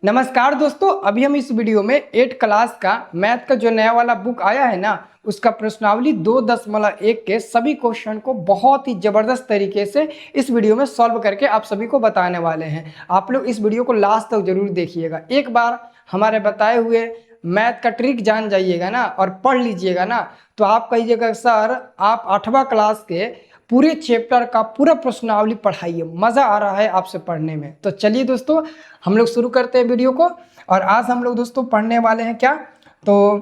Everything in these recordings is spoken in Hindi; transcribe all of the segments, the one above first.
नमस्कार दोस्तों, अभी हम इस वीडियो में 8 क्लास का मैथ का जो नया वाला बुक आया है ना, उसका प्रश्नावली 2.1 के सभी क्वेश्चन को बहुत ही जबरदस्त तरीके से इस वीडियो में सॉल्व करके आप सभी को बताने वाले हैं। आप लोग इस वीडियो को लास्ट तक जरूर देखिएगा। एक बार हमारे बताए हुए मैथ का ट्रिक जान जाइएगा ना और पढ़ लीजिएगा ना, तो आप कहिएगा सर आप 8वां क्लास के पूरे चैप्टर का पूरा प्रश्नावली पढ़ाइए, मज़ा आ रहा है आपसे पढ़ने में। तो चलिए दोस्तों, हम लोग शुरू करते हैं वीडियो को। और आज हम लोग दोस्तों पढ़ने वाले हैं क्या, तो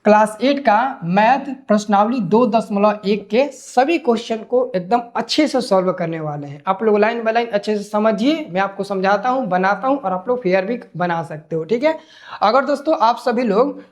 क्लास 8 का मैथ प्रश्नावली 2.1 के सभी क्वेश्चन को एकदम अच्छे से सॉल्व करने वाले हैं। आप लोग लाइन बाय लाइन अच्छे से समझिए, मैं आपको समझाता हूँ, बनाता हूँ और आप लोग फिर भी बना सकते हो, ठीक है। अगर दोस्तों आप सभी लोग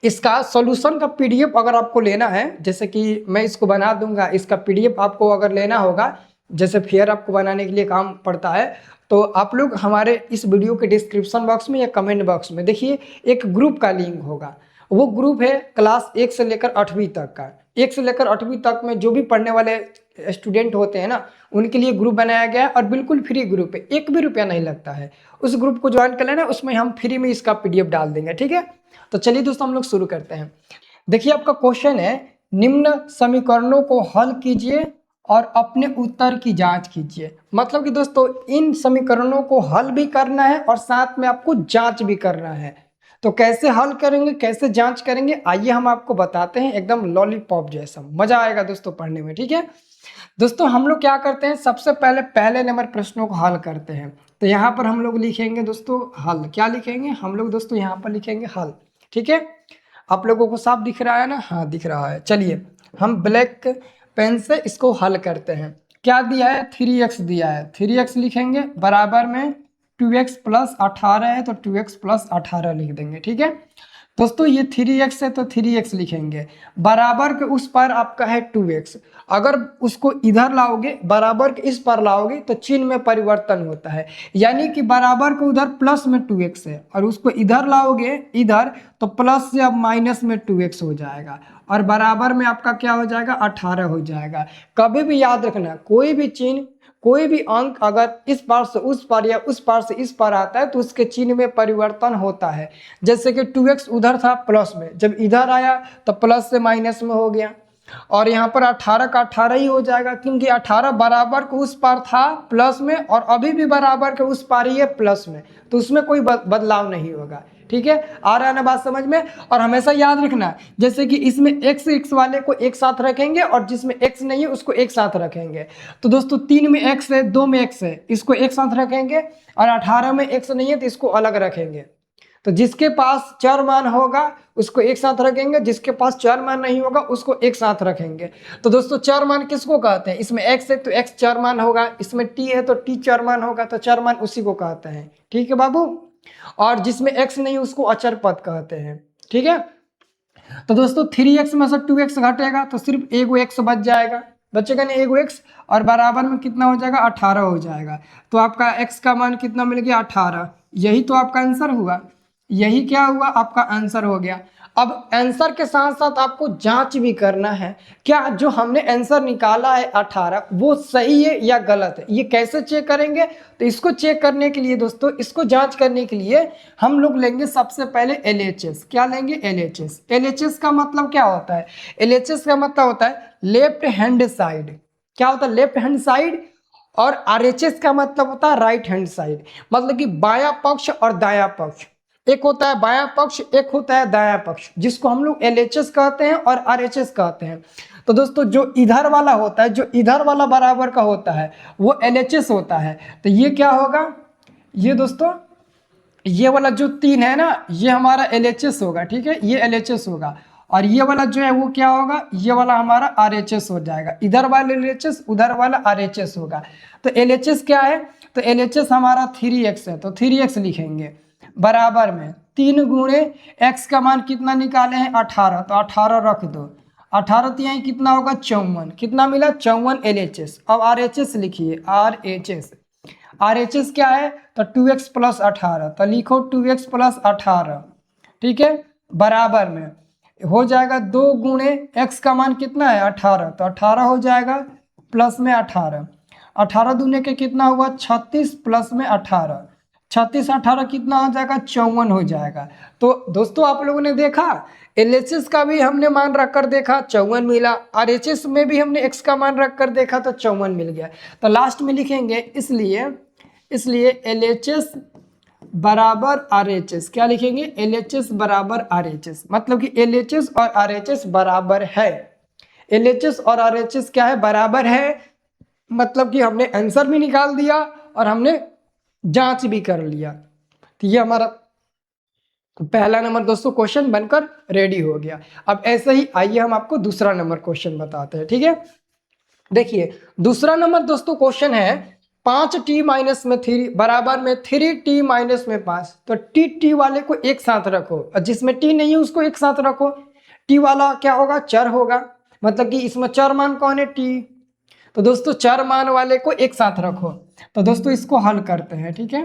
इसका सॉल्यूशन का पीडीएफ अगर आपको लेना है, जैसे कि मैं इसको बना दूंगा, इसका पीडीएफ आपको अगर लेना होगा, जैसे फिर आपको बनाने के लिए काम पड़ता है, तो आप लोग हमारे इस वीडियो के डिस्क्रिप्शन बॉक्स में या कमेंट बॉक्स में देखिए एक ग्रुप का लिंक होगा। वो ग्रुप है क्लास 1 से लेकर 8वीं तक का। 1 से लेकर 8वीं तक में जो भी पढ़ने वाले स्टूडेंट होते हैं ना, उनके लिए ग्रुप बनाया गया है और बिल्कुल फ्री ग्रुप है, 1 भी रुपया नहीं लगता है। उस ग्रुप को ज्वाइन कर लेना, उसमें हम फ्री में इसका पीडीएफ डाल देंगे, ठीक है। तो चलिए दोस्तों हम लोग शुरू करते हैं। देखिए आपका क्वेश्चन है, निम्न समीकरणों को हल कीजिए और अपने उत्तर की जांच कीजिए। मतलब कि दोस्तों इन समीकरणों को हल भी करना है और साथ में आपको जांच भी करना है। तो कैसे हल करेंगे, कैसे जांच करेंगे, आइए हम आपको बताते हैं। एकदम लॉलीपॉप जैसा मजा आएगा दोस्तों पढ़ने में, ठीक है। दोस्तों हम लोग क्या करते हैं, सबसे पहले नंबर प्रश्नों को हल करते हैं। तो यहाँ पर हम लोग लिखेंगे दोस्तों हल। क्या लिखेंगे हम लोग दोस्तों, यहाँ पर लिखेंगे हल, ठीक है। आप लोगों को साफ दिख रहा है ना? हाँ दिख रहा है। चलिए हम ब्लैक पेन से इसको हल करते हैं। क्या दिया है, 3x दिया है, 3x लिखेंगे, बराबर में 2x प्लस 18 है तो 2x प्लस 18 लिख देंगे, ठीक है। दोस्तों ये 3x है तो 3x लिखेंगे, बराबर के उस पर आपका है 2x। अगर उसको इधर लाओगे, बराबर के इस पर लाओगे तो चिन्ह में परिवर्तन होता है, यानी कि बराबर के उधर प्लस में 2x है और उसको इधर लाओगे इधर, तो प्लस से अब माइनस में 2x हो जाएगा और बराबर में आपका क्या हो जाएगा, 18 हो जाएगा। कभी भी याद रखना, कोई भी चिन्ह, कोई भी अंक अगर इस पार से उस पार या उस पार से इस पार आता है तो उसके चिन्ह में परिवर्तन होता है। जैसे कि 2x उधर था प्लस में, जब इधर आया तो प्लस से माइनस में हो गया, और यहाँ पर 18 का 18 ही हो जाएगा, क्योंकि 18 बराबर के उस पार था प्लस में और अभी भी बराबर के उस पार ही है प्लस में, तो उसमें कोई बदलाव नहीं होगा, ठीक है। आ रहा है ना बात समझ में? और हमेशा याद रखना, जैसे कि इसमें x वाले को एक साथ रखेंगे और जिसमें x नहीं है उसको एक साथ रखेंगे। तो दोस्तों 3 में x है, 2 में x है, इसको एक साथ रखेंगे, और 18 में x नहीं है तो इसको अलग रखेंगे। तो जिसके पास चर मान होगा उसको एक साथ रखेंगे, जिसके पास चर मान नहीं होगा उसको एक साथ रखेंगे। तो दोस्तों चर मान किसको कहते हैं, इसमें x है तो x चर मान होगा, इसमें t है तो t चर मान होगा, तो चर मान उसी को कहते हैं, ठीक है बाबू। और जिसमें x नहीं उसको अचर पद कहते हैं, ठीक है। तो दोस्तों 3x में से 2x घटेगा तो सिर्फ एगो x बच जाएगा, बचेगा नहीं एगो x, और बराबर में कितना हो जाएगा, 18 हो जाएगा। तो आपका x का मान कितना मिल गया, 18। यही तो आपका आंसर हुआ, यही क्या हुआ, आपका आंसर हो गया। अब आंसर के साथ साथ आपको जांच भी करना है, क्या जो हमने आंसर निकाला है 18 वो सही है या गलत है। ये कैसे चेक करेंगे, तो इसको चेक करने के लिए दोस्तों, इसको जांच करने के लिए हम लोग लेंगे सबसे पहले LHS। क्या लेंगे, LHS। LHS का मतलब क्या होता है, LHS का मतलब होता है लेफ्ट हैंड साइड। क्या होता है, लेफ्ट हैंड साइड। और RHS का मतलब होता है राइट हैंड साइड, मतलब कि बायां पक्ष और दायां पक्ष। एक होता है बायां पक्ष, एक होता है दायां पक्ष, जिसको हम लोग LHS कहते हैं और RHS कहते हैं। तो दोस्तों जो इधर वाला होता है, जो इधर वाला बराबर का होता है वो LHS होता है। तो ये क्या होगा, ये दोस्तों ये वाला जो 3 है ना, ये हमारा LHS होगा, ठीक है, ये LHS होगा। और ये वाला जो है वो क्या होगा, ये वाला हमारा RHS हो जाएगा। इधर वाला LHS, उधर वाला RHS होगा। तो LHS क्या है, तो LHS हमारा 3x है तो 3x लिखेंगे, बराबर में 3 गुणे x का मान कितना निकाले हैं, 18, तो 18 रख दो। 18 तो यहाँ कितना होगा, 54। कितना मिला, 54 LHS। अब RHS लिखिए, RHS। RHS क्या है, तो 2x प्लस 18, तो लिखो 2x प्लस 18, ठीक है, बराबर में हो जाएगा 2 गुणे x का मान कितना है, 18, तो 18 हो जाएगा, प्लस में 18, 18 दूने के कितना हुआ, 36, प्लस में 18, 36 18 कितना हो जाएगा, 54 हो जाएगा। तो दोस्तों आप लोगों ने देखा LHS का भी हमने मान रख कर देखा 54 मिला, RHS में भी हमने x का मान रख कर देखा तो 54 मिल गया। तो लास्ट में लिखेंगे इसलिए LHS बराबर RHS, क्या लिखेंगे, LHS बराबर RHS, मतलब कि LHS और RHS बराबर है। LHS और RHS क्या है, बराबर है, मतलब कि हमने आंसर भी निकाल दिया और हमने जांच भी कर लिया। तो ये हमारा पहला नंबर दोस्तों क्वेश्चन बनकर रेडी हो गया। अब ऐसे ही आइए हम आपको दूसरा नंबर क्वेश्चन बताते हैं, ठीक है। देखिए दूसरा नंबर दोस्तों क्वेश्चन है 5t माइनस में 3 बराबर में 3t माइनस में 5। तो टी वाले को एक साथ रखो और जिसमें t नहीं है उसको एक साथ रखो। t वाला क्या होगा, चर होगा, मतलब कि इसमें चर मान कौन है, t। तो दोस्तों चर मान वाले को एक साथ रखो। तो दोस्तों इसको हल करते हैं, ठीक है,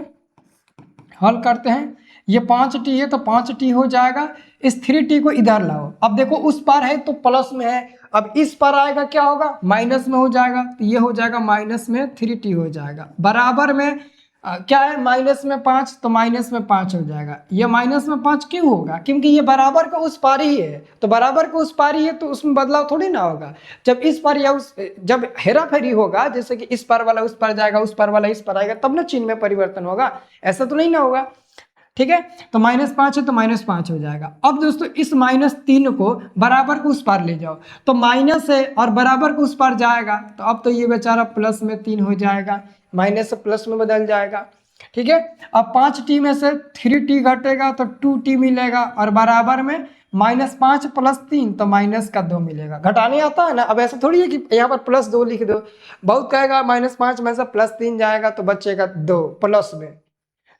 हल करते हैं। ये 5t है तो 5t हो जाएगा, इस 3t को इधर लाओ। अब देखो उस पार है तो प्लस में है, अब इस पर आएगा क्या होगा, माइनस में हो जाएगा। तो ये हो जाएगा माइनस में 3t हो जाएगा, बराबर में क्या है, माइनस में 5, तो माइनस में 5 हो जाएगा। ये माइनस में 5 क्यों होगा, क्योंकि ये बराबर का उस पार ही है, तो बराबर का उस पार ही है तो उसमें बदलाव थोड़ी ना होगा। जब इस पार या उस, जब हेरा फेरी होगा, जैसे कि इस पार वाला उस पार जाएगा, उस पार वाला इस पार आएगा, तब ना चिन्ह में परिवर्तन होगा, ऐसा तो नहीं ना होगा, ठीक है। तो -5 है तो -5 हो जाएगा। अब दोस्तों इस -3 को बराबर को उस पार ले जाओ, तो माइनस है और बराबर को उस पार जाएगा, तो अब तो ये बेचारा प्लस में 3 हो जाएगा, माइनस से प्लस में बदल जाएगा, ठीक है। अब 5t में से 3t घटेगा तो 2t मिलेगा, और बराबर में -5 + 3 तो -2 मिलेगा। घटाने आता है ना, अब ऐसा थोड़ी है कि यहाँ पर +2 लिख दो, बहुत कहेगा -5 में से +3 जाएगा तो बचेगा 2 प्लस में।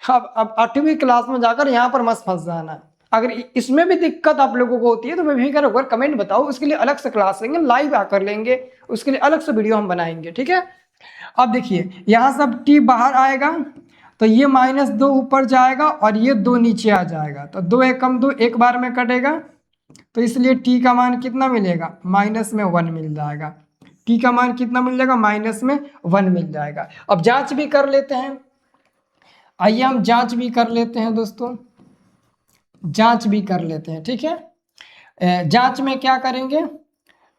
अब 8वीं क्लास में जाकर यहाँ पर मत फंस जाना। अगर इसमें भी दिक्कत आप लोगों को होती है तो मैं भी करूँगा, कमेंट बताओ, उसके लिए अलग से क्लास लेंगे, लाइव आकर लेंगे, उसके लिए अलग से वीडियो हम बनाएंगे, ठीक है। अब देखिए यहाँ सब t बाहर आएगा तो ये -2 ऊपर जाएगा और ये 2 नीचे आ जाएगा, तो 2 एकम 2 एक बार में कटेगा, तो इसलिए t का मान कितना मिलेगा, -1 मिल जाएगा। t का मान कितना मिल जाएगा, -1 मिल जाएगा। अब जांच भी कर लेते हैं, आइए हम जांच भी कर लेते हैं दोस्तों, जांच भी कर लेते हैं, ठीक है। जांच में क्या करेंगे,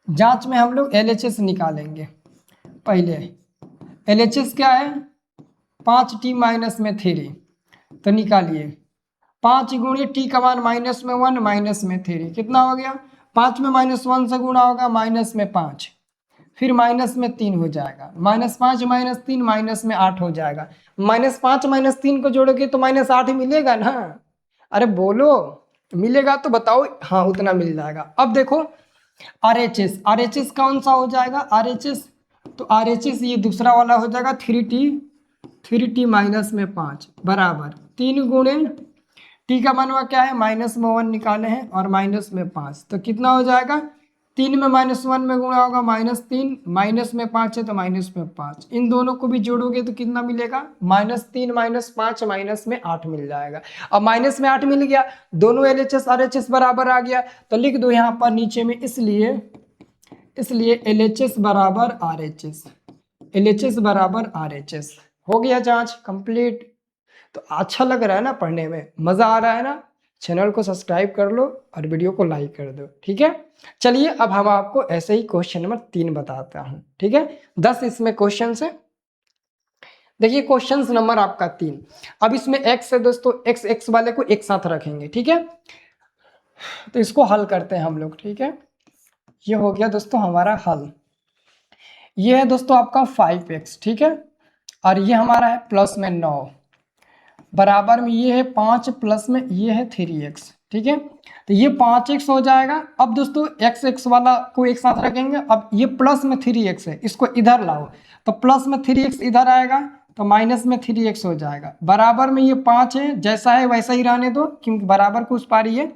जांच में हम लोग LHS निकालेंगे। पहले LHS क्या है, 5t माइनस में 3, तो निकालिए 5 गुणे t का मान -1 माइनस में 3 कितना हो गया, 5 में -1 से गुणा होगा -5, फिर -3 हो जाएगा, -5 -3 -8 हो जाएगा। -5 -3 को जोड़ोगे तो -8 ही मिलेगा ना, अरे बोलो, मिलेगा तो बताओ, हाँ उतना मिल जाएगा। अब देखो RHS कौन सा हो जाएगा, RHS, तो RHS ये दूसरा वाला हो जाएगा 3t -5 बराबर 3 गुणे t का मान हुआ क्या है, -1 निकाले हैं और -5, तो कितना हो जाएगा, 3 में -1 में गुणा होगा -3, -5 है तो -5, इन दोनों को भी जोड़ोगे तो कितना मिलेगा, -3 -5 -8 मिल जाएगा। अब -8 मिल गया, दोनों LHS RHS बराबर आ गया, तो लिख दो यहाँ पर नीचे में, इसलिए LHS बराबर RHS, LHS बराबर RHS हो गया, जांच कंप्लीट। तो अच्छा लग रहा है ना, पढ़ने में मजा आ रहा है ना, चैनल को सब्सक्राइब कर लो और वीडियो को लाइक कर दो, ठीक है। चलिए अब हम आपको ऐसे ही क्वेश्चन नंबर 3 बताता हूँ, ठीक है। 10 इसमें क्वेश्चन है, देखिए क्वेश्चन नंबर आपका 3। अब इसमें x है दोस्तों, x वाले को एक साथ रखेंगे, ठीक है। तो इसको हल करते हैं हम लोग, ठीक है। ये हो गया दोस्तों हमारा हल। ये है दोस्तों आपका 5x, ठीक है, और ये हमारा है प्लस में 9, बराबर में ये है 5 प्लस में ये है 3x, ठीक है। तो ये 5x हो जाएगा। अब दोस्तों x वाला को एक साथ रखेंगे, अब ये प्लस में 3x है, इसको इधर लाओ, तो प्लस में 3x इधर आएगा तो माइनस में 3x हो जाएगा, बराबर में ये 5 है, जैसा है वैसा ही रहने दो क्योंकि बराबर को उस पार ही है।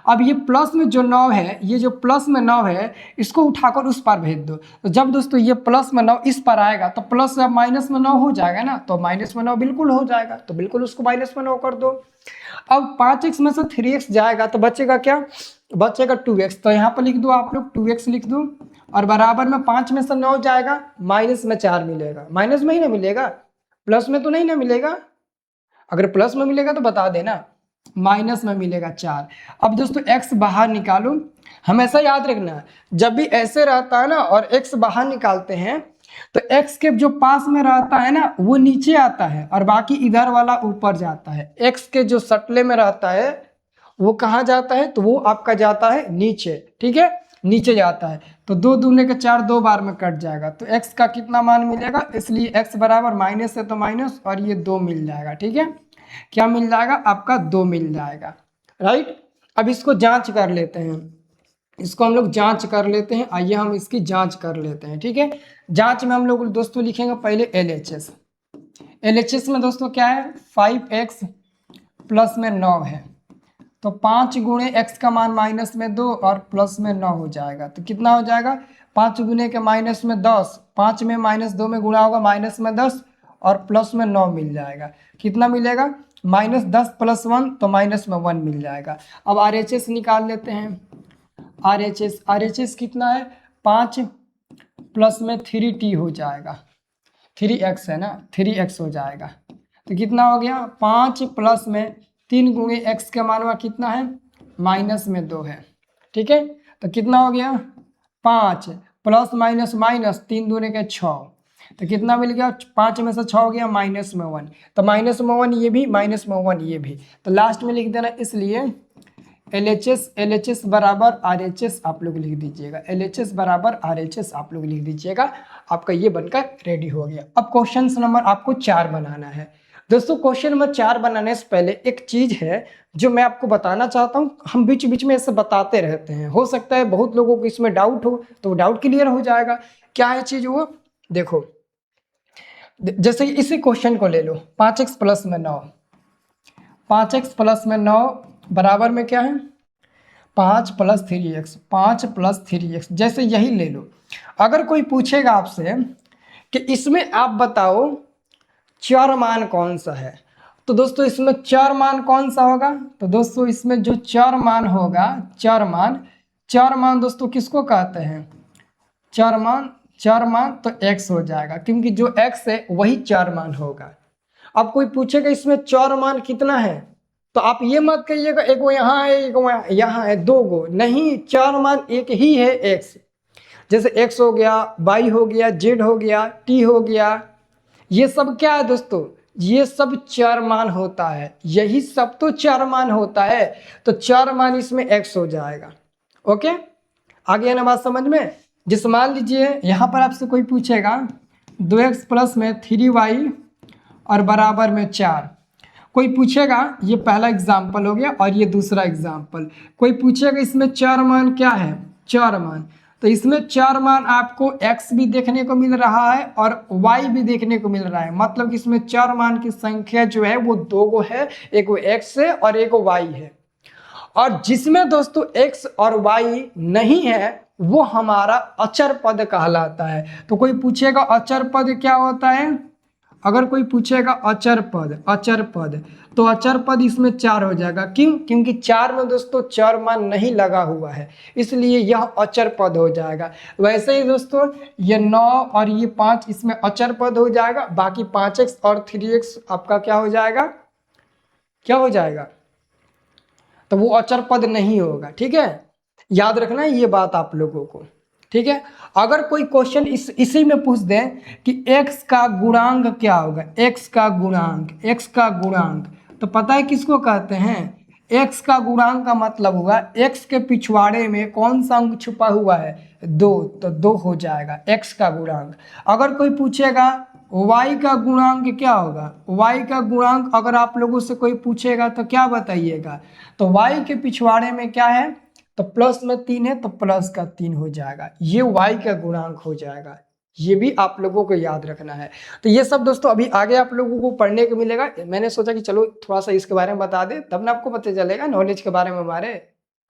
अब ये प्लस में जो 9 है, ये जो प्लस में 9 है इसको उठाकर उस पार भेज दो, तो जब दोस्तों ये प्लस में 9 इस पर आएगा तो प्लस से माइनस में 9 हो जाएगा ना, तो माइनस में 9 बिल्कुल हो जाएगा, तो बिल्कुल उसको माइनस में 9 कर दो। अब 5x में से 3x जाएगा तो बचेगा क्या, बचेगा 2x, तो यहाँ पर लिख दो आप लोग 2x लिख दो, और बराबर में 5 में से 9 जाएगा, माइनस में 4 मिलेगा, माइनस में ही ना मिलेगा, प्लस में तो नहीं ना मिलेगा। अगर प्लस में मिलेगा तो बता देना, माइनस में मिलेगा 4। अब दोस्तों x बाहर निकालो, हमेशा याद रखना जब भी ऐसे रहता है ना और x बाहर निकालते हैं तो x के जो पास में रहता है ना वो नीचे आता है और बाकी इधर वाला ऊपर जाता है। x के जो सटले में रहता है वो कहाँ जाता है, तो वो आपका जाता है नीचे, ठीक है, नीचे जाता है। तो 2 दूने के 4 2 बार में कट जाएगा, तो x का कितना मान मिलेगा, इसलिए x बराबर माइनस है तो माइनस और ये 2 मिल जाएगा, ठीक है। क्या मिल जाएगा आपका, 2 मिल जाएगा, राइट। अब इसको जांच कर लेते हैं, इसको हम लोग जांच कर लेते हैं। आइए हम इसकी जांच कर लेते हैं, ठीक है। जांच में हम लोग दोस्तों लिखेंगे पहले LHS। LHS में दोस्तों क्या है, 5x प्लस में 9 है, तो 5 गुणे x का मान माइनस में 2 और प्लस में 9 हो जाएगा। तो कितना हो जाएगा, 5 गुने के माइनस में 10, 5 में माइनस 2 में गुणा होगा माइनस में 10 और प्लस में 9 मिल जाएगा। कितना मिलेगा, माइनस 10 प्लस 1 तो माइनस में 1 मिल जाएगा। अब RHS निकाल लेते हैं। RHS कितना है, 5 प्लस में 3t हो जाएगा, 3x है ना, 3x हो जाएगा। तो कितना हो गया, 5 प्लस में 3 गुणे x का मान हुआ कितना है, माइनस में 2 है, ठीक है। तो कितना हो गया, 5 प्लस माइनस माइनस 3 दूने के 6, तो कितना मिल गया, 5 में से 6 हो गया माइनस में 1, तो माइनस में 1 ये भी, माइनस में 1 ये भी, तो लास्ट में लिख देना। इसलिए LHS बराबर RHS आप लोग लिख दीजिएगा, LHS बराबर RHS आप लोग लिख दीजिएगा। आपका ये बनकर रेडी हो गया। अब क्वेश्चन नंबर आपको 4 बनाना है। दोस्तों क्वेश्चन नंबर 4 बनाने से पहले एक चीज है जो मैं आपको बताना चाहता हूँ। हम बीच बीच में ऐसे बताते रहते हैं, हो सकता है बहुत लोगों को इसमें डाउट हो, तो डाउट क्लियर हो जाएगा। क्या है चीज वो, देखो जैसे इसी क्वेश्चन को ले लो, 5x प्लस में 9, 5x प्लस में 9 बराबर में क्या है, 5 प्लस 3x, 5 प्लस 3x, जैसे यही ले लो। अगर कोई पूछेगा आपसे कि इसमें आप बताओ चर मान कौन सा है, तो दोस्तों इसमें चर मान कौन सा होगा, तो दोस्तों इसमें जो चर मान होगा, चर मान दोस्तों किसको कहते हैं, चर मान तो x हो जाएगा, क्योंकि जो x है वही चर मान होगा। अब कोई पूछेगा इसमें चर मान कितना है, तो आप ये मत कहिएगा एक वो यहाँ है एक वो यहाँ है, 2 गो नहीं, चर मान एक ही है x। जैसे x हो गया, y हो गया, z हो गया, t हो गया, ये सब क्या है दोस्तों, ये सब चर मान होता है, यही सब तो चर मान होता है। तो चर मान इसमें x हो जाएगा। ओके, आ गया ना बात समझ में। जिस मान लीजिए यहाँ पर आपसे कोई पूछेगा 2x प्लस में 3y और बराबर में 4, कोई पूछेगा, ये पहला एग्जाम्पल हो गया और ये दूसरा एग्जाम्पल। कोई पूछेगा इसमें चर मान क्या है, चर मान, तो इसमें चर मान आपको x भी देखने को मिल रहा है और y भी देखने को मिल रहा है। मतलब कि इसमें चर मान की संख्या जो है वो 2 गो है, एक वो x है और एक वो y है। और जिसमें दोस्तों x और y नहीं है वो हमारा अचर पद कहलाता है। तो कोई पूछेगा अचर पद क्या होता है, अगर कोई पूछेगा अचर पद तो अचर पद इसमें 4 हो जाएगा। क्यों, क्योंकि 4 में दोस्तों चर मान नहीं लगा हुआ है, इसलिए यह अचर पद हो जाएगा। वैसे ही दोस्तों ये 9 और ये 5 इसमें अचर पद हो जाएगा, बाकी 5x और 3x आपका क्या हो जाएगा, क्या हो जाएगा, तो वो अचर पद नहीं होगा। ठीक है, याद रखना है ये बात आप लोगों को। ठीक है, अगर कोई क्वेश्चन इसी में पूछ दे कि x का गुणांक क्या होगा, x का गुणांक, तो पता है किसको कहते हैं, x का गुणांक का मतलब हुआ x के पिछवाड़े में कौन सा अंक छुपा हुआ है, 2, तो 2 हो जाएगा x का गुणांक। अगर कोई पूछेगा y का गुणांक क्या होगा, y का गुणांक अगर आप लोगों से कोई पूछेगा तो क्या बताइएगा, तो y के पिछवाड़े में क्या है, तो प्लस में 3 है तो प्लस का 3 हो जाएगा, ये y का गुणांक हो जाएगा। ये भी आप लोगों को याद रखना है। तो ये सब दोस्तों अभी आगे आप लोगों को पढ़ने को मिलेगा। मैंने सोचा कि चलो थोड़ा सा इसके बारे में बता दे, तब ना आपको पता चलेगा नॉलेज के बारे में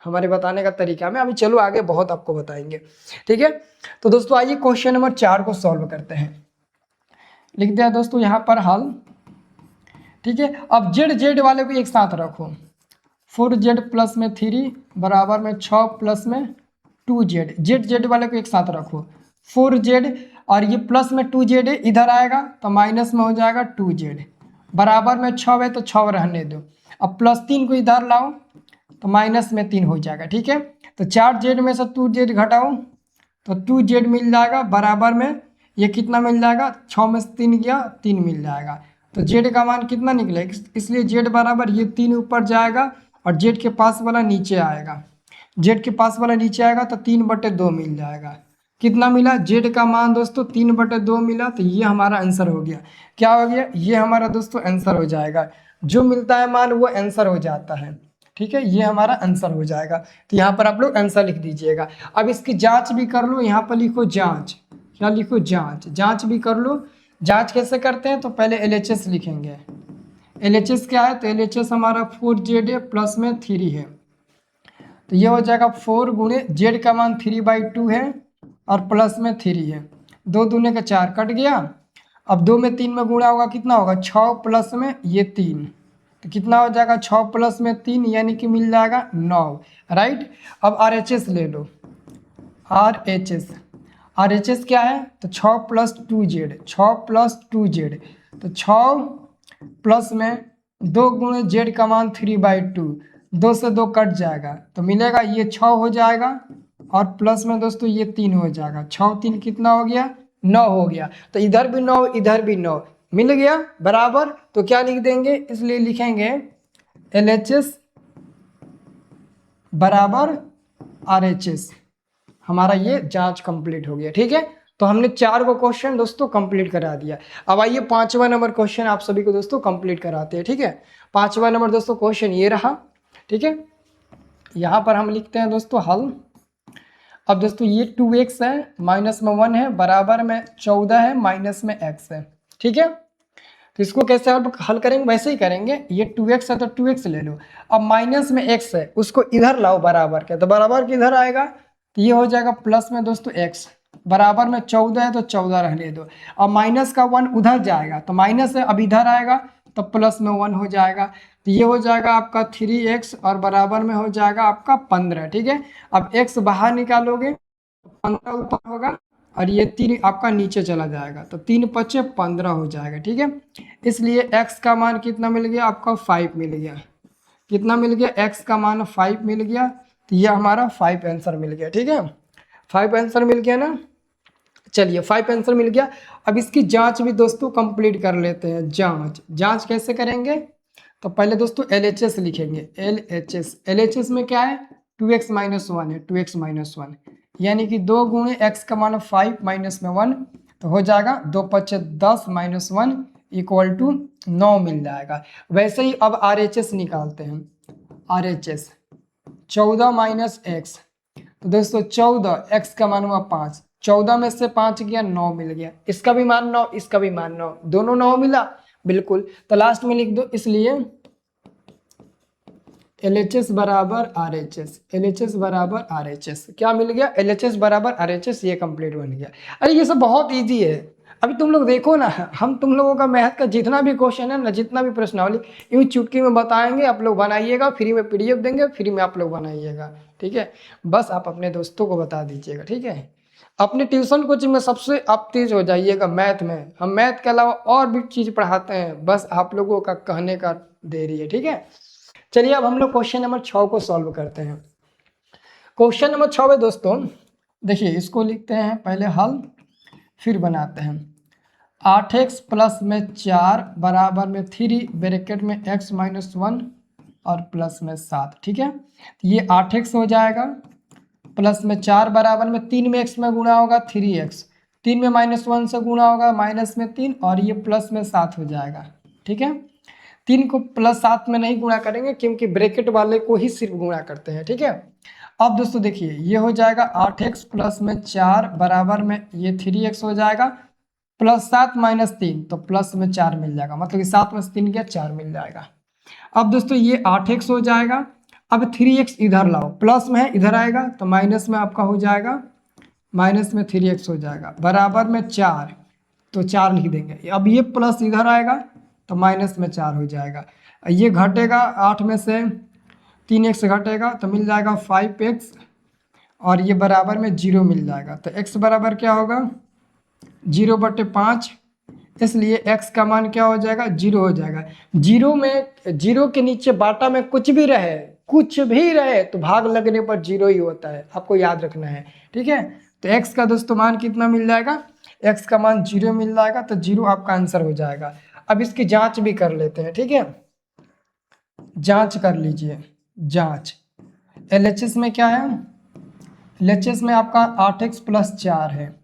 हमारे बताने का तरीका में। अभी चलो आगे बहुत आपको बताएंगे। ठीक है, तो दोस्तों आइए क्वेश्चन नंबर 4 को सॉल्व करते हैं। लिख दिया दोस्तों यहाँ पर हल। ठीक है, अब जेड वाले को एक साथ रखो, 4z प्लस में 3 बराबर में 6 प्लस में 2z, जेड वाले को एक साथ रखो, 4z और ये प्लस में 2z है, इधर आएगा तो माइनस में हो जाएगा 2z बराबर में 6 है तो 6 रहने दो। अब +3 को इधर लाओ तो -3 हो जाएगा। ठीक है, तो 4z में से 2z घटाओ तो 2z मिल जाएगा। बराबर में ये कितना मिल जाएगा, 6 में से 3 गया 3 मिल जाएगा। तो z का मान कितना निकलेगा, इसलिए z बराबर ये 3 ऊपर जाएगा और z के पास वाला नीचे आएगा। z के पास वाला नीचे आएगा तो 3/2 मिल जाएगा। कितना मिला, z का मान दोस्तों 3/2 मिला। तो ये हमारा आंसर हो गया। क्या हो गया, ये हमारा दोस्तों आंसर हो जाएगा। जो मिलता है मान वो आंसर हो जाता है। ठीक है, ये हमारा आंसर हो जाएगा। तो यहाँ पर आप लोग आंसर लिख दीजिएगा। अब इसकी जांच भी कर लो, यहाँ पर लिखो जांच। क्या लिखो, जांच। जांच भी कर लो। जांच कैसे करते हैं, तो पहले LHS लिखेंगे। LHS क्या है, तो LHS हमारा 4z है प्लस में 3 है। तो ये हो जाएगा 4 गुणे z का मान 3/2 है और प्लस में 3 है। 2 दूने का 4 कट गया। अब 2 में 3 में गुणा होगा, कितना होगा 6 प्लस में ये 3, तो कितना हो जाएगा 6 प्लस में 3 यानी कि मिल जाएगा 9। राइट। अब RHS ले लो। RHS क्या है, तो 6 + 2z, 6 + 2z, तो 6 प्लस में 2 गुणे z का मान 3/2, 2 से 2 कट जाएगा तो मिलेगा ये 6 हो जाएगा और प्लस में दोस्तों ये 3 हो जाएगा। 6 3 कितना हो गया, 9 हो गया। तो इधर भी 9 इधर भी 9 मिल गया बराबर। तो क्या लिख देंगे, इसलिए लिखेंगे LHS बराबर RHS। हमारा ये जांच कंप्लीट हो गया। ठीक है, तो हमने 4 को क्वेश्चन दोस्तों कंप्लीट करा दिया। अब आइए 5वां नंबर क्वेश्चन आप सभी को दोस्तों कंप्लीट कराते हैं। ठीक है, 5वां नंबर दोस्तों क्वेश्चन ये रहा। ठीक है, यहाँ पर हम लिखते हैं दोस्तों हल। अब दोस्तों ये 2x है, माइनस में 1 है, बराबर में 14 है, माइनस में x है। ठीक है, तो इसको कैसे हल करेंगे, वैसे ही करेंगे। ये 2x है तो 2x ले लो। अब माइनस में x है उसको इधर लाओ बराबर के, तो बराबर किधर आएगा, तो ये हो जाएगा प्लस में दोस्तों x। बराबर में 14 है तो 14 रहने दो। अब माइनस का 1 उधर जाएगा तो माइनस है, अब इधर आएगा तो प्लस में 1 हो जाएगा। तो ये हो जाएगा आपका 3x और बराबर में हो जाएगा आपका 15। ठीक है, अब x बाहर निकालोगे 15 ऊपर होगा और ये 3 आपका नीचे चला जाएगा तो 3 × 5 = 15 हो जाएगा। ठीक है, इसलिए x का मान कितना मिल गया आपका 5 मिल गया। कितना मिल गया, x का मान 5 मिल गया। तो ये हमारा 5 आंसर मिल गया। ठीक है, 5 आंसर मिल गया ना। चलिए 5 आंसर मिल गया। अब इसकी जांच भी दोस्तों कंप्लीट कर लेते हैं। जांच कैसे करेंगे, तो पहले दोस्तों LHS लिखेंगे। LHS में क्या है, 2x - 1 है, 2x - 1 यानी कि 2 गुणे x का मान 5 माइनस में 1 तो हो जाएगा 2 × 5 = 10 माइनस 1 = 9 मिल जाएगा। वैसे ही अब RHS निकालते हैं। RHS 14 - x, तो दोस्तों 14, x का मान हुआ 5, 14 में से 5 गया 9 मिल गया। इसका भी मान 9, इसका भी मान 9, दोनों 9 मिला बिल्कुल। तो लास्ट में लिख दो, इसलिए LHS बराबर RHS। क्या मिल गया, LHS बराबर RHS। ये कंप्लीट बन गया। अरे ये सब बहुत इजी है। अभी तुम लोग देखो ना, हम तुम लोगों का मैथ का जितना भी क्वेश्चन है ना, जितना भी प्रश्नावली यूँ चुटकी में बताएंगे, आप लोग बनाइएगा। फ्री में PDF देंगे, फ्री में आप लोग बनाइएगा। ठीक है, बस आप अपने दोस्तों को बता दीजिएगा। ठीक है, अपने ट्यूशन कोचिंग में सबसे आप तेज हो जाइएगा मैथ में। हम मैथ के अलावा और भी चीज़ पढ़ाते हैं, बस आप लोगों का कहने का देरी है। ठीक है, चलिए अब हम लोग क्वेश्चन नंबर 6 को सॉल्व करते हैं। क्वेश्चन नंबर 6 में दोस्तों देखिए, इसको लिखते हैं पहले हल, फिर बनाते हैं। 8x प्लस में 4 बराबर में 3 ब्रैकेट में x - 1 और प्लस में 7। ठीक है, ये 8x हो जाएगा प्लस में 4 बराबर में 3 में x में गुणा होगा 3x, 3 में -1 से गुणा होगा माइनस में 3 और ये प्लस में 7 हो जाएगा। ठीक है, 3 को +7 में नहीं गुणा करेंगे क्योंकि ब्रैकेट वाले को ही सिर्फ गुणा करते हैं। ठीक है, अब दोस्तों देखिए ये हो जाएगा 8x प्लस में 4 बराबर में ये 3x हो जाएगा +7 - 3 तो प्लस में 4 मिल जाएगा, मतलब कि 7 में से 3 गया 4 मिल जाएगा। अब दोस्तों ये 8x हो जाएगा। अब 3x इधर लाओ, प्लस में है इधर आएगा तो माइनस में आपका हो जाएगा, माइनस में 3x हो जाएगा बराबर में 4 तो 4 लिख देंगे। अब ये प्लस इधर आएगा तो माइनस में 4 हो जाएगा। ये घटेगा 8 में से 3x घटेगा तो मिल जाएगा 5x और ये बराबर में 0 मिल जाएगा। तो x बराबर क्या होगा 0/5 इसलिए x का मान क्या हो जाएगा, 0 हो जाएगा। जीरो के नीचे बाटा में कुछ भी रहे तो भाग लगने पर 0 ही होता है, आपको याद रखना है। ठीक है, तो x का दोस्तों मान कितना मिल जाएगा, x का मान 0 मिल जाएगा, तो 0 आपका आंसर हो जाएगा। अब इसकी जांच भी कर लेते हैं। ठीक है, जांच कर लीजिए। जांच LHS में क्या है, LHS में आपका 8x + 4 है,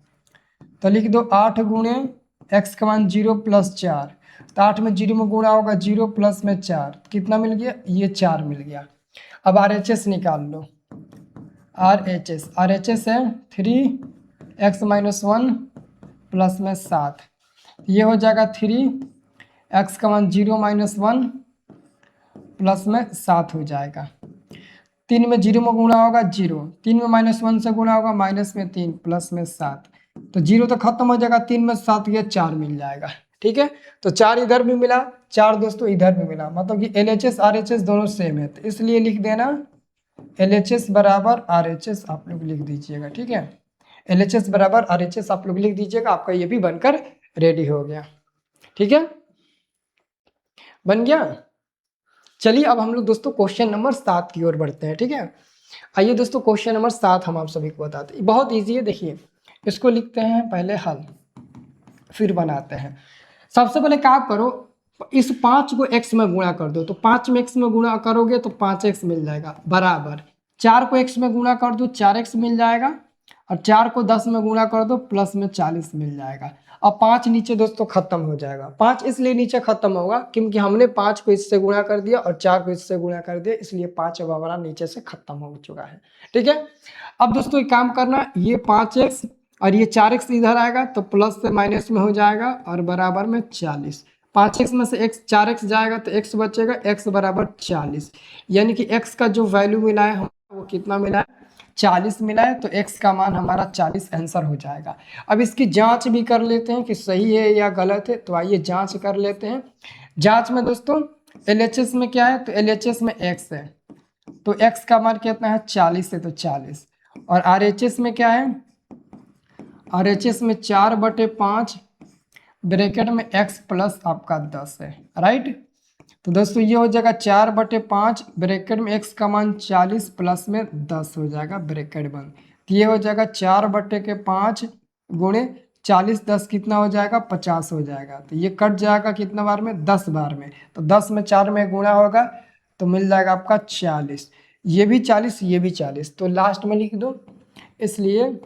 तो लिख दो 8 गुणे x का मान 0 + 4, तो 8 में 0 में गुणा होगा 0 प्लस में 4, कितना मिल गया, ये 4 मिल गया। अब RHS निकाल लो। RHS है 3x - 1 प्लस में 7, ये हो जाएगा 3x का मान 0 - 1 प्लस में 7 हो जाएगा। 3 में 0 में गुणा होगा 0, 3 में -1 से गुणा होगा -3 प्लस में 7, तो 0 तो खत्म हो जाएगा, 3 में 7 ये 4 मिल जाएगा। ठीक है, तो 4 इधर भी मिला, 4 दोस्तों इधर भी मिला, मतलब कि LHS RHS दोनों सेम है, तो इसलिए लिख देना LHS बराबर RHS आप लोग लिख दीजिएगा। ठीक है, LHS बराबर RHS आप लोग लिख दीजिएगा, आपका ये भी बनकर रेडी हो गया। ठीक है, बन गया। चलिए अब हम लोग दोस्तों क्वेश्चन नंबर 7 की ओर बढ़ते हैं। ठीक है, आइए दोस्तों क्वेश्चन नंबर 7 हम आप सभी को बताते हैं, बहुत इजी है। देखिए इसको लिखते हैं पहले हल, फिर बनाते हैं। सबसे पहले क्या करो, इस 5 को x में गुणा कर दो, तो 5 में x में गुणा करोगे तो 5x मिल जाएगा, बराबर 4 को x में गुणा कर दो 4x मिल जाएगा, और 4 को 10 में गुणा कर दो प्लस में 40 मिल जाएगा। अब 5 नीचे दोस्तों खत्म हो जाएगा, 5 इसलिए नीचे खत्म होगा क्योंकि हमने 5 को इससे गुणा कर दिया और 4 को इससे गुणा कर दिया, इसलिए 5 अब हमारा नीचे से खत्म हो चुका है। ठीक है, अब दोस्तों एक काम करना, ये 5x और ये 4x इधर आएगा तो प्लस से माइनस में हो जाएगा और बराबर में 40। 5x में से x 4x जाएगा तो x बचेगा, x बराबर 40, यानी कि x का जो वैल्यू मिला है वो कितना मिला है, 40 मिला है, तो x का मान हमारा 40 आंसर हो जाएगा। अब इसकी जांच भी कर लेते हैं कि सही है या गलत है, तो आइए जांच कर लेते हैं। जांच में दोस्तों LHS में क्या है, तो LHS में x है, तो x का मान कितना है, 40 है, तो 40। और RHS में क्या है, RHS में 4/5 ब्रैकेट में x प्लस आपका 10 है, राइट। तो दोस्तों ये हो जाएगा 4/5 ब्रैकेट में x का मान 40 प्लस में 10 हो जाएगा ब्रैकेट बंद, तो ये हो जाएगा 4/5 गुणे 40, 10 कितना हो जाएगा, 50 हो जाएगा, तो ये कट जाएगा कितना बार में, 10 बार में, तो 10 में 4 में गुणा होगा तो मिल जाएगा आपका 40, ये भी 40 ये भी 40, तो लास्ट में लिख दो। इसलिए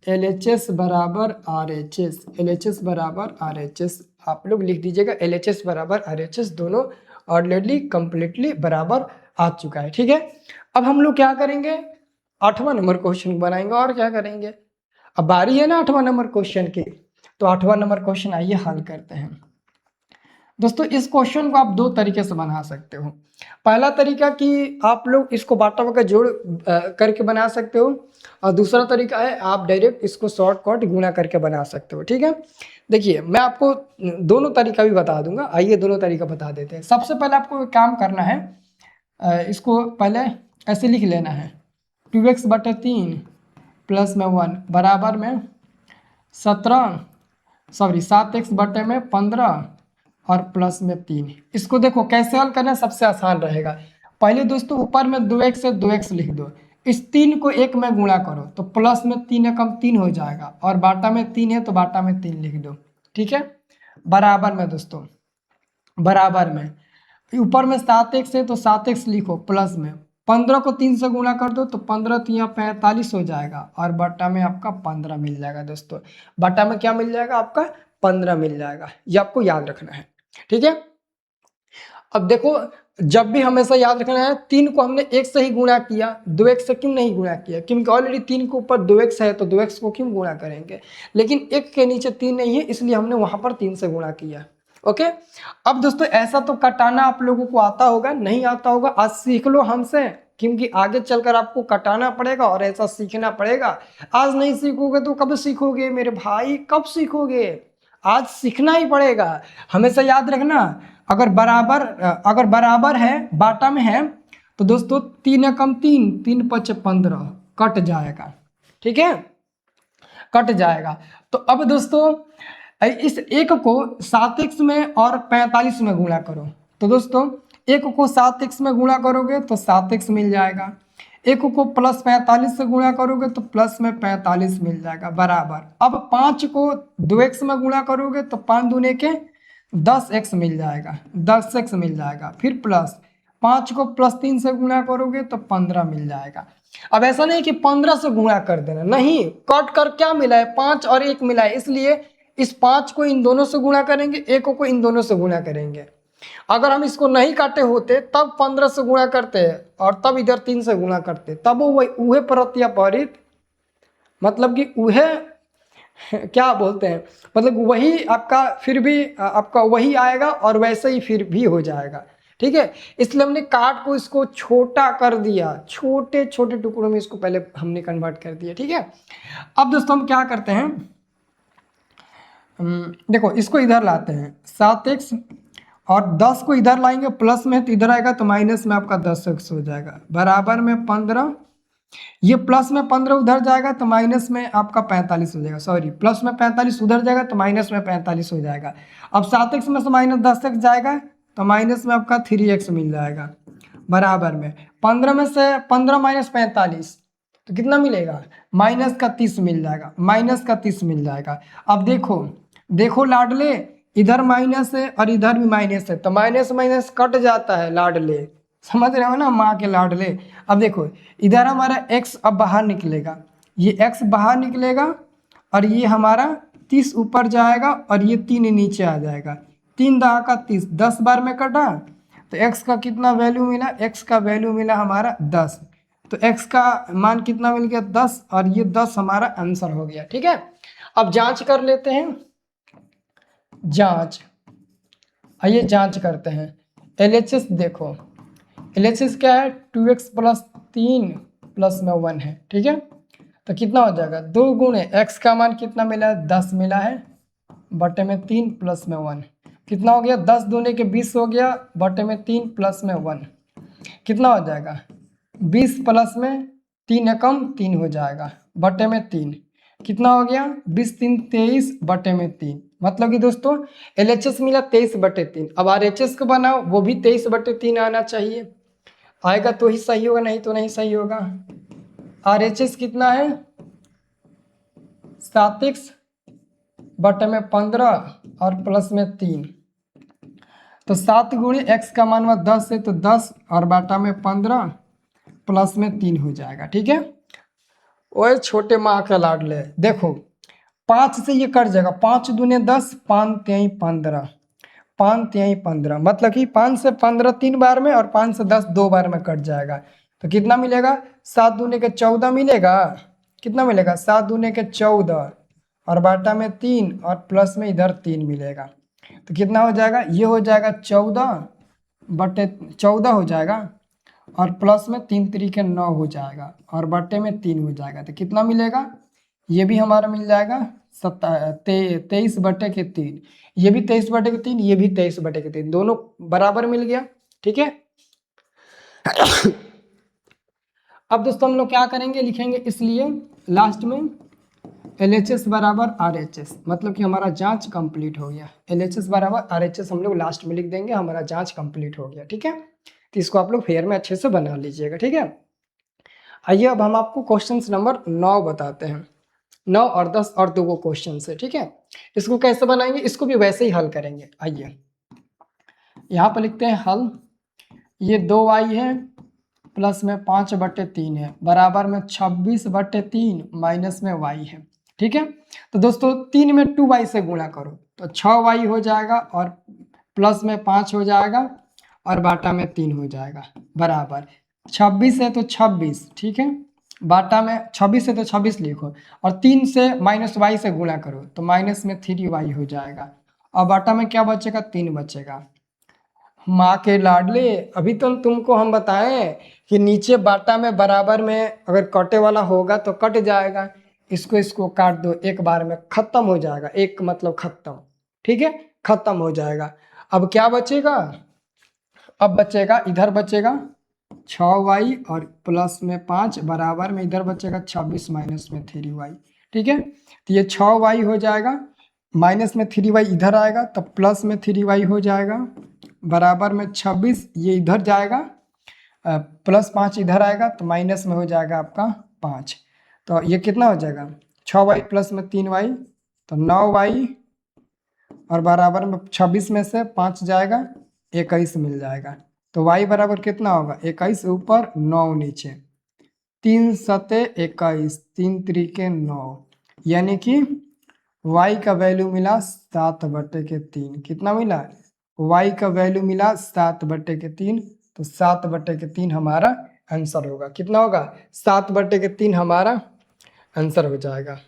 LHS बराबर RHS, LHS बराबर RHS आप लोग लिख दीजिएगा, LHS बराबर RHS दोनों ऑलरेडी कंप्लीटली बराबर आ चुका है। ठीक है, अब हम लोग क्या करेंगे, 8वां नंबर क्वेश्चन बनाएंगे, और क्या करेंगे, अब बारी है ना 8वां नंबर क्वेश्चन की, तो 8वां नंबर क्वेश्चन आइए हल करते हैं। दोस्तों इस क्वेश्चन को आप दो तरीके से बना सकते हो। पहला तरीका कि आप लोग इसको बाटा बका जोड़ करके बना सकते हो, और दूसरा तरीका है आप डायरेक्ट इसको शॉर्टकट गुणा करके बना सकते हो। ठीक है, देखिए मैं आपको दोनों तरीका भी बता दूंगा, आइए दोनों तरीका बता देते हैं। सबसे पहले आपको एक काम करना है, इसको पहले ऐसे लिख लेना है, 2x/3 प्लस में 1 बराबर में 7x/15 और प्लस में 3। इसको देखो कैसे हल करना है, सबसे आसान रहेगा। पहले दोस्तों ऊपर में 2x है 2x लिख दो, इस 3 को 1 में गुणा करो तो प्लस में 3 एकम 3 हो जाएगा, और बाटा में 3 है तो बाटा में 3 लिख दो। ठीक है, बराबर में दोस्तों, बराबर में ऊपर में 7x है तो 7x लिखो, प्लस में 15 को 3 से गुणा कर दो तो 15 3 45 हो जाएगा, और बटा में आपका 15 मिल जाएगा। दोस्तों बटा में क्या मिल जाएगा, आपका 15 मिल जाएगा, ये आपको याद रखना है। ठीक है, अब देखो जब भी हमेशा याद रखना है, 3 को हमने 1 से ही गुणा किया, 2x से क्यों नहीं गुणा किया, क्योंकि ऑलरेडी 3 के ऊपर 2x है तो 2x को क्यों गुणा करेंगे, लेकिन 1 के नीचे 3 नहीं है इसलिए हमने वहां पर 3 से गुणा किया। ओके, अब दोस्तों ऐसा तो कटाना आप लोगों को आता होगा, नहीं आता होगा आज सीख लो हमसे, क्योंकि आगे चलकर आपको कटाना पड़ेगा और ऐसा सीखना पड़ेगा। आज नहीं सीखोगे तो कब सीखोगे मेरे भाई, कब सीखोगे, आज सीखना ही पड़ेगा। हमेशा याद रखना, अगर बराबर है बाटा में है तो दोस्तों 3 एकम 3 3 5 15 कट जाएगा। ठीक है, कट जाएगा। तो अब दोस्तों इस एक को 7x में और 45 में गुणा करो। तो दोस्तों एक को 7x में गुणा करोगे तो 7x मिल जाएगा, एक को प्लस 45 से गुणा करोगे तो प्लस में 45 मिल जाएगा बराबर। अब 5 को 2x में गुणा करोगे तो 5 दूने के 10x मिल जाएगा, 10x मिल जाएगा। फिर प्लस 5 को प्लस 3 से गुणा करोगे तो 15 मिल जाएगा। अब ऐसा नहीं कि 15 से गुणा कर देना, नहीं, कट कर क्या मिला है, 5 और 1 मिला है, इसलिए इस 5 को इन दोनों से गुणा करेंगे, 1 को इन दोनों से गुणा करेंगे। अगर हम इसको नहीं काटे होते तब 15 से गुणा करते और तब इधर 3 से गुणा करते, तब वो उहे प्रत्यापरित, मतलब कि उहे क्या बोलते हैं, मतलब वही आपका फिर भी आपका वही आएगा और वैसे ही फिर भी हो जाएगा। ठीक है, इसलिए हमने काट को इसको छोटा कर दिया, छोटे छोटे टुकड़ों में इसको पहले हमने कन्वर्ट कर दिया। ठीक है, अब दोस्तों हम क्या करते हैं, देखो इसको इधर लाते हैं, 7x और 10 को इधर लाएंगे, प्लस में तो इधर आएगा तो माइनस में आपका 10x हो जाएगा बराबर में 15, ये प्लस में 15 उधर जाएगा तो माइनस में आपका 45 हो जाएगा, सॉरी प्लस में 45 उधर जाएगा तो माइनस में 45 हो जाएगा। अब 7x में से माइनस 10x जाएगा तो माइनस में आपका 3x मिल जाएगा बराबर में 15 में से 15 माइनस 45 तो कितना मिलेगा, माइनस का 30 मिल जाएगा, माइनस का 30 मिल जाएगा। अब देखो देखो लाडले, इधर माइनस है और इधर भी माइनस है तो माइनस माइनस कट जाता है लाडले, समझ रहे हो ना माँ के लाडले। अब देखो इधर हमारा x अब बाहर निकलेगा, ये x बाहर निकलेगा और ये हमारा 30 ऊपर जाएगा और ये 3 नीचे आ जाएगा, 3 दहा का 30, 10 बार में कटा तो x का कितना वैल्यू मिला, x का वैल्यू मिला हमारा 10, तो x का मान कितना मिल गया 10 और ये 10 हमारा आंसर हो गया। ठीक है, अब जांच कर लेते हैं, जांच, आइए जांच करते हैं। LHS देखो, LHS क्या है, 2x प्लस 3 प्लस में 1 है। ठीक है, तो कितना हो जाएगा, 2 गुणे x का मान कितना मिला है, 10 मिला है बटे में 3 प्लस में 1 कितना हो गया, 10 दूने के 20 हो गया बटे में 3 प्लस में 1 कितना हो जाएगा, 20 प्लस में 3 एकम 3 हो जाएगा बटे में 3 कितना हो गया, 20 3 23 बटे में 3, मतलब कि दोस्तों LHS मिला 23 बटे 3। अब RHS को बनाओ, वो भी 23 बटे 3 आना चाहिए, आएगा तो ही सही होगा, नहीं तो नहीं सही होगा। RHS कितना है, 7x बटे में 15 और प्लस में 3, तो 7 गुणे x का मान हुआ 10 है तो 10 और बाटा में 15 प्लस में 3 हो जाएगा। ठीक है, ओए छोटे माँ का लाडले, देखो 5 से ये कट जाएगा, 5 दूने 10, 5 3 15, 5 3 15, मतलब कि 5 से 15 3 बार में और 5 से 10 2 बार में कट जाएगा, तो कितना मिलेगा, 7 दूने के 14 मिलेगा, कितना मिलेगा 7 दूने के 14 और बाटा में 3 और प्लस में इधर 3 मिलेगा, तो कितना हो जाएगा, ये हो जाएगा 14 बटे 14 हो जाएगा और प्लस में 3 तरीके 9 हो जाएगा और बटे में 3 हो जाएगा, तो कितना मिलेगा, ये भी हमारा मिल जाएगा 23 बटे के 3, ये भी 23 बटे के 3, ये भी 23 बटे के 3, दोनों बराबर मिल गया। ठीक है, अब दोस्तों हम लोग क्या करेंगे, लिखेंगे, इसलिए लास्ट में LHS बराबर RHS, मतलब कि हमारा जांच कंप्लीट हो गया, LHS बराबर RHS हम लोग लास्ट में लिख देंगे, हमारा जांच कंप्लीट हो गया। ठीक है, तो इसको आप लोग फेयर में अच्छे से बना लीजिएगा। ठीक है, आइए अब हम आपको क्वेश्चन नंबर 9 बताते हैं, 9 और 10 और 2 क्वेश्चन है। ठीक है, इसको कैसे बनाएंगे, इसको भी वैसे ही हल करेंगे। आइए यहाँ पर लिखते हैं हल, ये 2y है प्लस में 5 बटे 3 है बराबर में 26 बटे 3 माइनस में y है। ठीक है, तो दोस्तों 3 में 2y से गुणा करो तो 6y हो जाएगा और प्लस में 5 हो जाएगा और बाटा में 3 हो जाएगा बराबर 26 है तो 26। ठीक है, बाटा में 26 है तो 26 लिखो और 3 से माइनस y से गुणा करो तो माइनस में 3y हो जाएगा और बाटा में क्या बचेगा, 3 बचेगा। माँ के लाडले, अभी तो तुमको हम बताएं कि नीचे बाटा में बराबर में अगर कटे वाला होगा तो कट जाएगा, इसको काट दो, एक बार में खत्म हो जाएगा, एक मतलब खत्म। ठीक है, खत्म हो जाएगा। अब क्या बचेगा, अब बचेगा इधर बचेगा 6y और प्लस में 5 बराबर में इधर बचेगा 26 माइनस में 3y। ठीक है, तो ये 6y हो जाएगा, माइनस में 3y इधर आएगा तब प्लस में 3y हो जाएगा, बराबर में 26 ये इधर जाएगा, प्लस 5 इधर आएगा तो माइनस में हो जाएगा आपका 5। तो ये कितना हो जाएगा 6y प्लस में 3y तो 9y, और बराबर में 26 में से 5 जाएगा 21 मिल जाएगा। तो y बराबर कितना होगा 21 ऊपर 9 नीचे, 3 सते 21, 3 त्रिके 9, यानी कि y का वैल्यू मिला 7/3। कितना मिला y का वैल्यू मिला 7/3, तो 7/3 हमारा आंसर होगा। कितना होगा 7/3 हमारा आंसर हो जाएगा।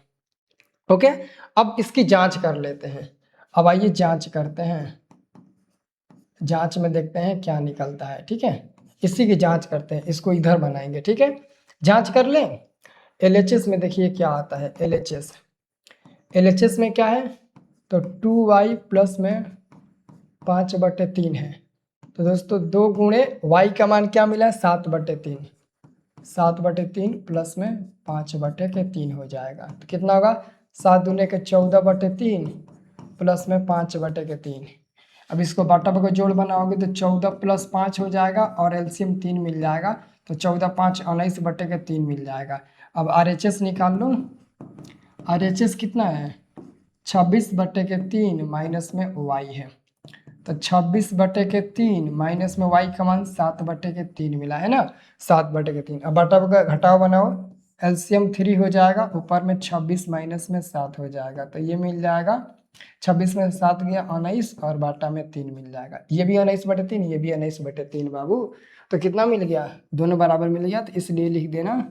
ओके, अब इसकी जांच कर लेते हैं। अब आइए जांच करते हैं, जांच में देखते हैं क्या निकलता है। ठीक है, इसी की जांच करते हैं, इसको इधर बनाएंगे। ठीक है, जांच कर लें। LHS में देखिए क्या आता है। LHS में क्या है तो 2y प्लस में 5/3 है। तो दोस्तों 2 गुणे y का मान क्या मिला 7/3, 7/3 प्लस में 5/3 हो जाएगा। तो कितना होगा 7 दूने के 14/3 प्लस में 5/3। अब इसको बटा बटा जोड़ बनाओगे तो 14 प्लस 5 हो जाएगा और एलसीएम 3 मिल जाएगा, तो 14 5 19/3 मिल जाएगा। अब RHS निकाल लो। RHS कितना है 26/3 माइनस में y है, तो 26/3 माइनस में y का मान 7/3 मिला है ना, 7/3। अब बटा बटा घटाओ बनाओ, एलसीएम 3 हो जाएगा, ऊपर में 26 माइनस में 7 हो जाएगा, तो ये मिल जाएगा 26 में 7 गया 19 और बाटा में 3 मिल जाएगा। ये भी 19/3, ये भी 19/3 बाबू। तो कितना मिल गया दोनों बराबर मिल गया, तो इसलिए लिख देना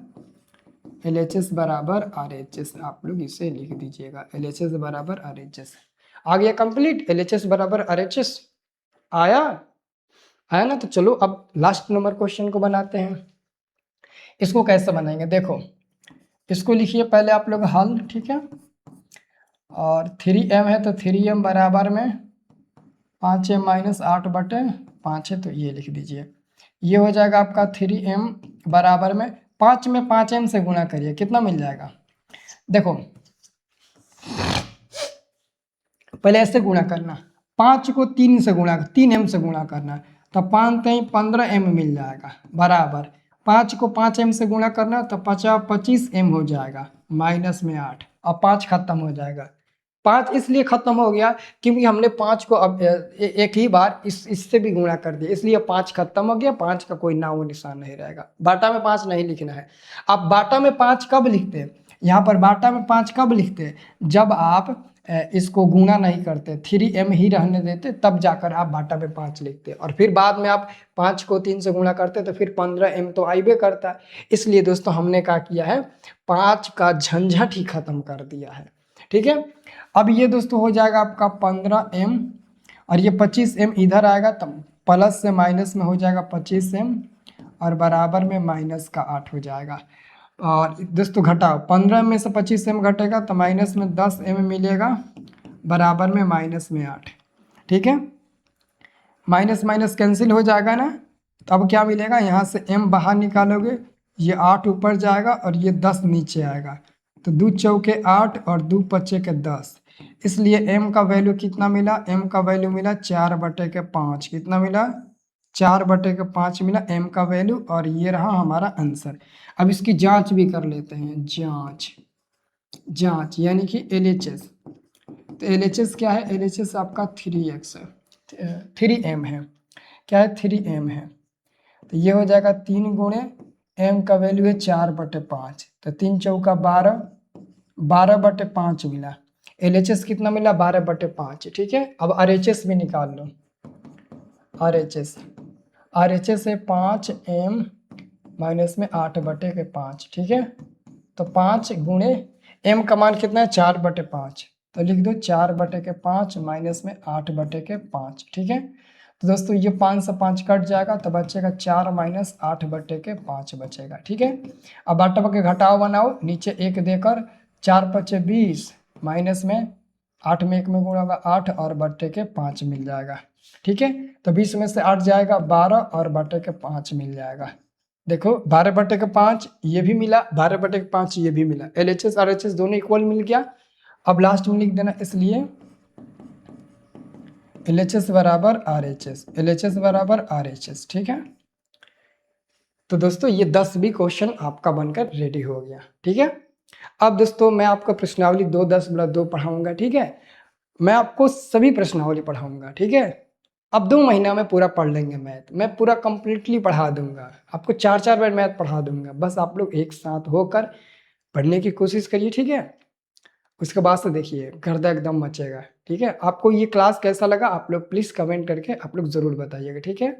LHS बराबर RHS, आप लोग इसे लिख दीजिएगा LHS बराबर RHS। आ गया कंप्लीट, LHS बराबर RHS आया ना। तो चलो अब लास्ट नंबर क्वेश्चन को बनाते हैं। इसको कैसे बनाएंगे देखो, इसको लिखिए पहले आप लोग हल। ठीक है, और 3m है तो 3m बराबर में 5m माइनस 8/5 है, तो ये लिख दीजिए। ये हो जाएगा आपका 3m बराबर में 5 में 5m से गुणा करिए, कितना मिल जाएगा देखो, पहले ऐसे गुणा करना, 5 को 3 से गुणा 3m से गुणा करना, तो 5 3 15m मिल जाएगा, बराबर 5 को 5m से गुणा करना तो 25m हो जाएगा, माइनस में 8, अब 5 खत्म हो जाएगा। 5 इसलिए खत्म हो गया क्योंकि हमने 5 को अब एक ही बार इससे भी गुणा कर दिया, इसलिए 5 खत्म हो गया, 5 का कोई नामो निशान नहीं रहेगा। बाटा में 5 नहीं लिखना है। अब बाटा में 5 कब लिखते हैं, यहाँ पर बाटा में 5 कब लिखते हैं, जब आप इसको गुणा नहीं करते, 3m ही रहने देते, तब जाकर आप बाटा में 5 लिखते, और फिर बाद में आप 5 को 3 से गुणा करते तो फिर 15m तो आइबे करता है। इसलिए दोस्तों हमने क्या किया है, 5 का झंझट ही खत्म कर दिया है। ठीक है, अब ये दोस्तों हो जाएगा आपका 15m, और ये 25m इधर आएगा, तब प्लस से माइनस में हो जाएगा 25m, और बराबर में माइनस का 8 हो जाएगा। और दोस्तों घटाओ, 15 में से 25m घटेगा तो माइनस में 10m मिलेगा, बराबर में माइनस में 8। ठीक है, माइनस माइनस कैंसिल हो जाएगा ना, तो अब क्या मिलेगा, यहाँ से m बाहर निकालोगे, ये 8 ऊपर जाएगा और ये 10 नीचे आएगा, तो 2 चौके 8 और 2 पचे के 10, इसलिए m का वैल्यू कितना मिला, m का वैल्यू मिला 4/5। कितना मिला 4/5 मिला m का वैल्यू, और ये रहा हमारा आंसर। अब इसकी जांच भी कर लेते हैं, जांच यानी कि LHS। तो LHS क्या है, LHS आपका 3x है, 3m है, क्या है 3m है, तो ये हो जाएगा 3 गुणे m का वैल्यू है 4/5, तो 3 चौका 12, 12/5 मिला। LHS कितना मिला 12/5। ठीक है, अब RHS भी निकाल लो। RHS है 5m माइनस में 8/5। ठीक है, तो 5 गुणे m का मान कितना है 4/5, तो लिख दो 4/5 माइनस में 8/5। ठीक है, तो दोस्तों ये 5 से 5 कट जाएगा, तो बचेगा 4 माइनस 8/5 बचेगा। ठीक है, अब बाटा के घटाव बनाओ, नीचे 1 देकर 4 5 20 माइनस में 8 में 1 में गुणा होगा 8 और बट्टे के 5 मिल जाएगा। ठीक है, तो 20 में से 8 जाएगा 12 और बट्टे के 5 मिल जाएगा। देखो 12/5 ये भी मिला, 12/5 ये भी मिला, LHS RHS दोनों इक्वल मिल गया। अब लास्ट में लिख देना, इसलिए LHS बराबर RHS, LHS बराबर RHS, ठीक है। तो दोस्तों ये 10 भी क्वेश्चन आपका बनकर रेडी हो गया, ठीक है। अब दोस्तों मैं आपका प्रश्नावली 2-10-2 पढ़ाऊंगा, ठीक है। मैं आपको सभी प्रश्नावली पढ़ाऊंगा, ठीक है। अब 2 महीना में पूरा पढ़ लेंगे मैथ, मैं पूरा कंप्लीटली पढ़ा दूंगा आपको, 4-4 बार मैथ पढ़ा दूंगा। बस आप लोग एक साथ होकर पढ़ने की कोशिश करिए, ठीक है। उसके बाद से देखिए गर्दा एकदम मचेगा, ठीक है। आपको ये क्लास कैसा लगा आप लोग प्लीज़ कमेंट करके आप लोग ज़रूर बताइएगा, ठीक है।